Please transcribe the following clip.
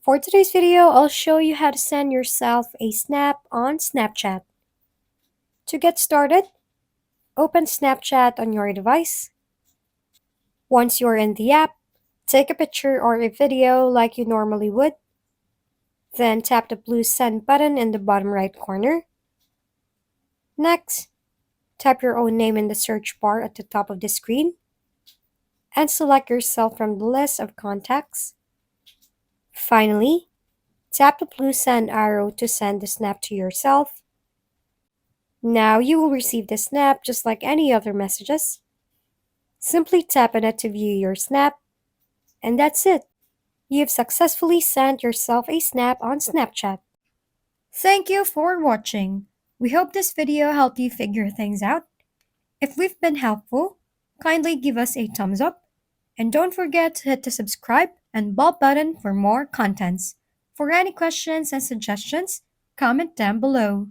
For today's video, I'll show you how to send yourself a snap on Snapchat. To get started, open Snapchat on your device. Once you're in the app, take a picture or a video like you normally would. Then tap the blue send button in the bottom right corner. Next, type your own name in the search bar at the top of the screen and select yourself from the list of contacts. Finally, tap the blue send arrow to send the snap to yourself. Now you will receive the snap just like any other messages. Simply tap on it to view your snap, and that's it. You've successfully sent yourself a snap on Snapchat. Thank you for watching. We hope this video helped you figure things out. If we've been helpful, kindly give us a thumbs up, and don't forget to hit the subscribe and bell button for more contents. For any questions and suggestions, comment down below.